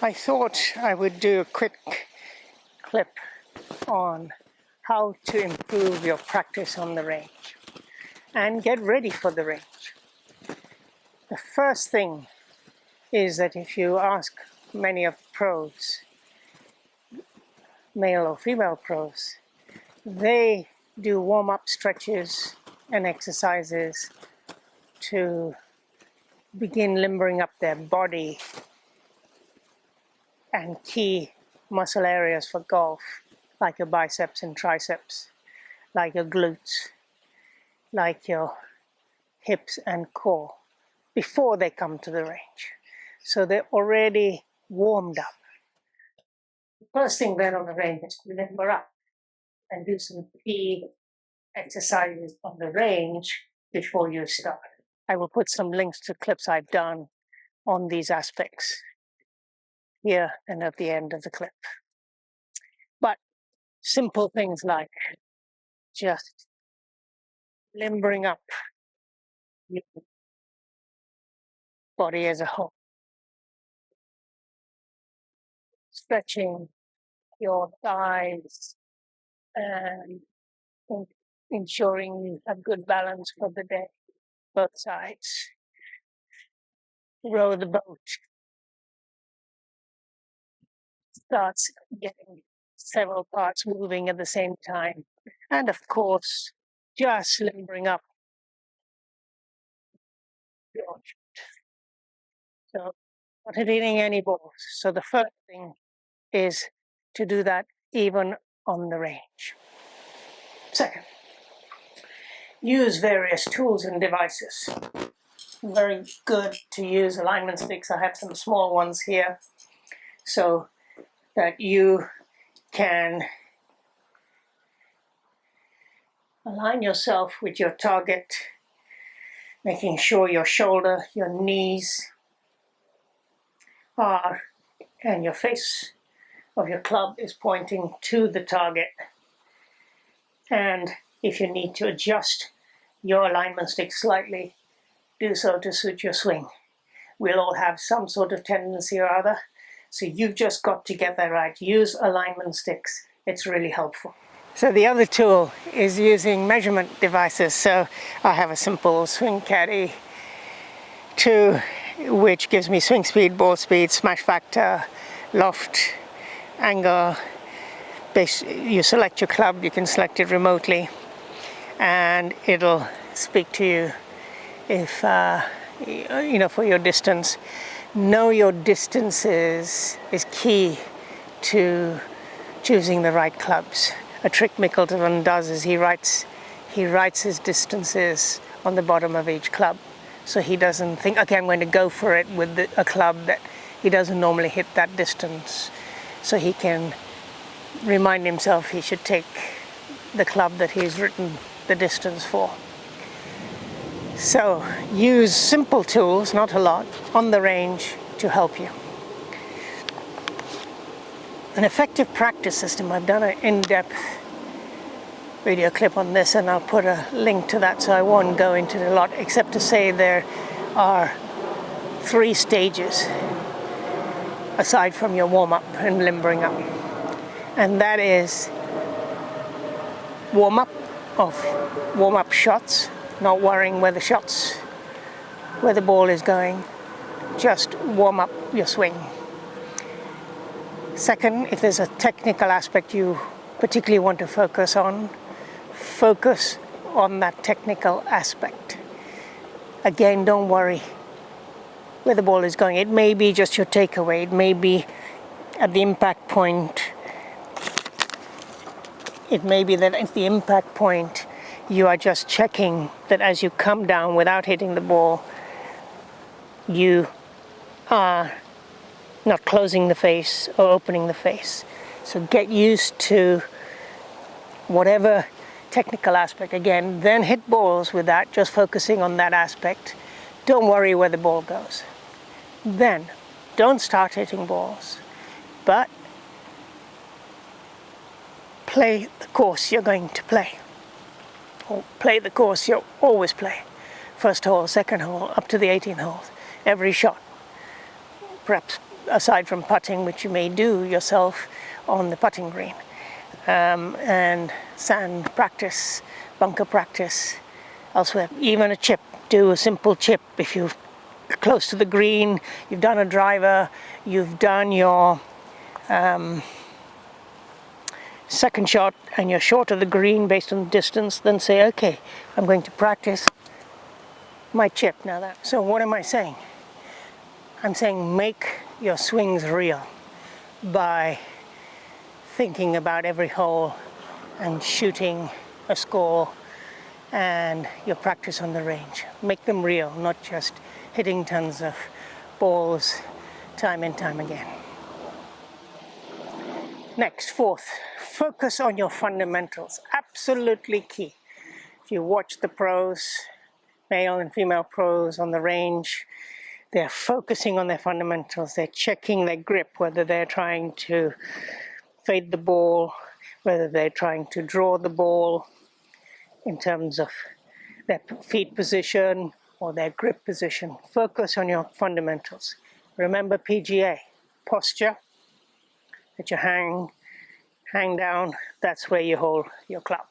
I thought I would do a quick clip on how to improve your practice on the range and get ready for the range. The first thing is that if you ask many of pros, male or female pros, they do warm-up stretches and exercises to begin limbering up their body and key muscle areas for golf, like your biceps and triceps, like your glutes, like your hips and core, before they come to the range. So they're already warmed up. The first thing then on the range is to limber up and do some key exercises on the range before you start. I will put some links to clips I've done on these aspects here and at the end of the clip. But simple things like just limbering up your body as a whole, stretching your thighs, and ensuring you have good balance for the day, both sides. Row the boat. Starts getting several parts moving at the same time. And of course, just limbering up your shot. So not hitting any balls. So the first thing is to do that even on the range. Second, use various tools and devices. Very good to use alignment sticks. I have some small ones here so that you can align yourself with your target, making sure your shoulder, your knees are, and your face of your club is pointing to the target. And if you need to adjust your alignment stick slightly, do so to suit your swing. We'll all have some sort of tendency or other, so you've just got to get that right. Use alignment sticks. It's really helpful. So the other tool is using measurement devices. So I have a simple swing caddy 2, which gives me swing speed, ball speed, smash factor, loft, angle. You select your club, you can select it remotely, and it'll speak to you if, for your distance. Know your distances is key to choosing the right clubs. A trick Mickelton does is he writes his distances on the bottom of each club, so he doesn't think, okay, I'm going to go for it with a club that he doesn't normally hit that distance, so he can remind himself he should take the club that he's written the distance for. So use simple tools, not a lot, on the range to help you. An effective practice system. I've done an in-depth video clip on this, and I'll put a link to that, so I won't go into it a lot, except to say there are 3 stages aside from your warm-up and limbering up. And that is warm-up shots, not worrying where the ball is going. Just warm up your swing. Second, if there's a technical aspect you particularly want to focus on that technical aspect. Again, don't worry where the ball is going. It may be just your takeaway. It may be at the impact point. It may be that at the impact point you are just checking that as you come down without hitting the ball, you are not closing the face or opening the face. So get used to whatever technical aspect. Again, then hit balls with that, just focusing on that aspect. Don't worry where the ball goes. Then, don't start hitting balls, but play the course you're going to play. Or play the course you always play. First hole, second hole, up to the 18th hole. Every shot. Perhaps aside from putting, which you may do yourself on the putting green, and sand practice, bunker practice elsewhere. Even a chip, do a simple chip. If you're close to the green, you've done a driver, you've done your second shot and you're short of the green based on the distance, then say, okay, I'm going to practice my chip. So what am I saying? I'm saying make your swings real by thinking about every hole and shooting a score and your practice on the range. Make them real, not just hitting tons of balls time and time again. Next, fourth, focus on your fundamentals. Absolutely key. If you watch the pros, male and female pros on the range, they're focusing on their fundamentals. They're checking their grip, whether they're trying to fade the ball, whether they're trying to draw the ball in terms of their feet position or their grip position. Focus on your fundamentals. Remember PGA, posture, that you hang down, that's where you hold your club.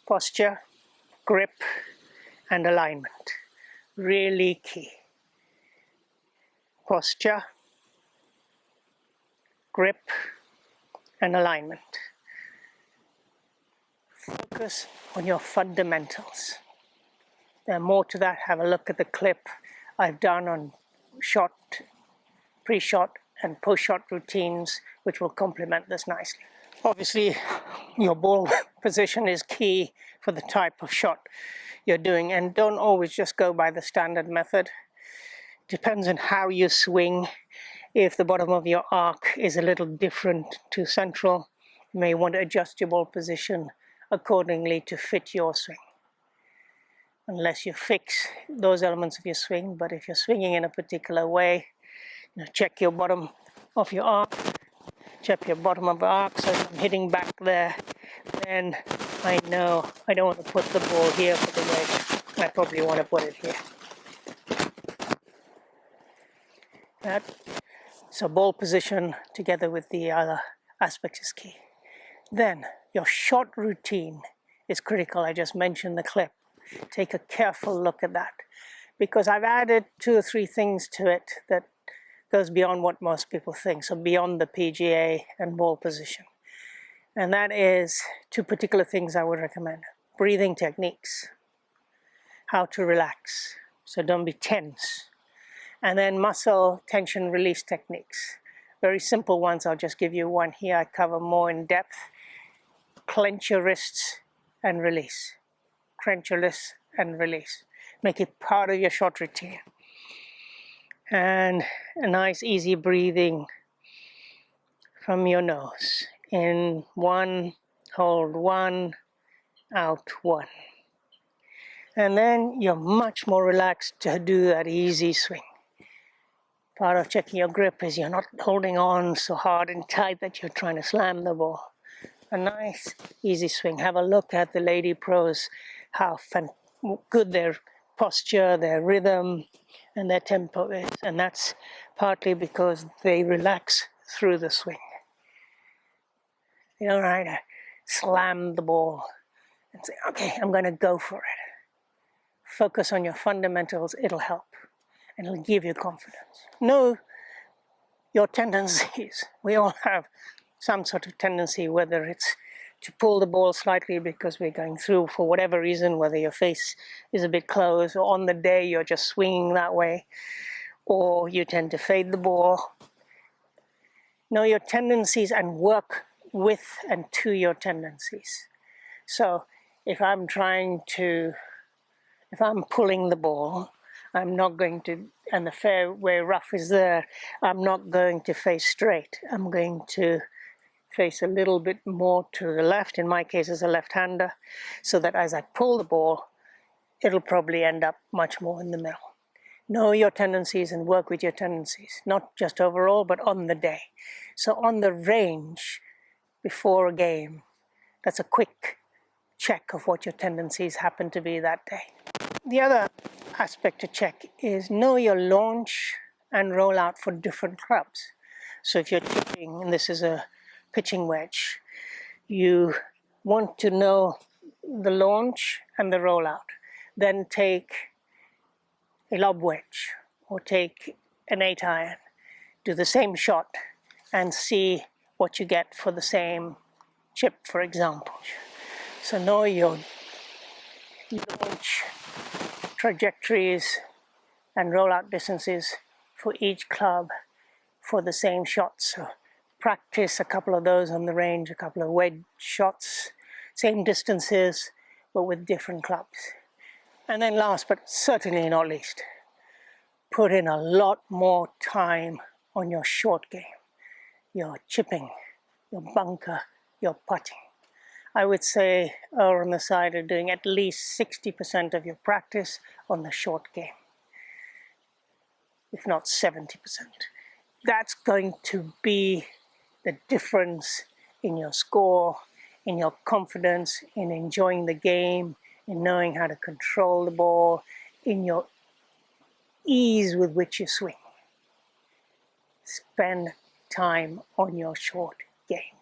Posture, grip, and alignment. Really key. Posture, grip, and alignment. Focus on your fundamentals. There's more to that. Have a look at the clip I've done on shot, pre-shot, and post-shot routines, which will complement this nicely. Obviously, your ball position is key for the type of shot you're doing, and don't always just go by the standard method. Depends on how you swing. If the bottom of your arc is a little different to central, you may want to adjust your ball position accordingly to fit your swing. Unless you fix those elements of your swing, but if you're swinging in a particular way, check your bottom of your arc, check your bottom of the arc, so if I'm hitting back there, then I know I don't want to put the ball here for the wedge. I probably want to put it here. So ball position together with the other aspect is key. Then your shot routine is critical. I just mentioned the clip. Take a careful look at that, because I've added 2 or 3 things to it that goes beyond what most people think, so beyond the PGA and ball position. And that is 2 particular things I would recommend. Breathing techniques, how to relax, so don't be tense. And then muscle tension release techniques. Very simple ones, I'll just give you one here. I cover more in depth. Clench your wrists and release. Clench your wrists and release. Make it part of your shot routine. And a nice easy breathing from your nose. In 1, hold 1, out 1. And then you're much more relaxed to do that easy swing. Part of checking your grip is you're not holding on so hard and tight that you're trying to slam the ball. A nice easy swing. Have a look at the lady pros, how good their posture, their rhythm, and their tempo is. And that's partly because they relax through the swing. You don't try to slam the ball and say, okay, I'm going to go for it. Focus on your fundamentals, it'll help. And it'll give you confidence. Know your tendencies. We all have some sort of tendency, whether it's to pull the ball slightly because we're going through for whatever reason, whether your face is a bit closed, or on the day you're just swinging that way, or you tend to fade the ball. Know your tendencies and work with and to your tendencies. So if I'm pulling the ball, I'm not going to, and the fairway rough is there, I'm not going to face straight. I'm going to face a little bit more to the left, in my case as a left-hander, so that as I pull the ball, it'll probably end up much more in the middle. Know your tendencies and work with your tendencies, not just overall, but on the day. So on the range, before a game, that's a quick check of what your tendencies happen to be that day. The other aspect to check is know your launch and roll out for different clubs. So if you're chipping, and this is a pitching wedge, you want to know the launch and the rollout. Then take a lob wedge or take an 8-iron, do the same shot and see what you get for the same chip, for example. So know your launch trajectories and rollout distances for each club for the same shots. So practice a couple of those on the range, a couple of wedge shots, same distances, but with different clubs. And then last but certainly not least, put in a lot more time on your short game, your chipping, your bunker, your putting. I would say err on the side of doing at least 60% of your practice on the short game, if not 70%. That's going to be the difference in your score, in your confidence, in enjoying the game, in knowing how to control the ball, in your ease with which you swing. Spend time on your short game.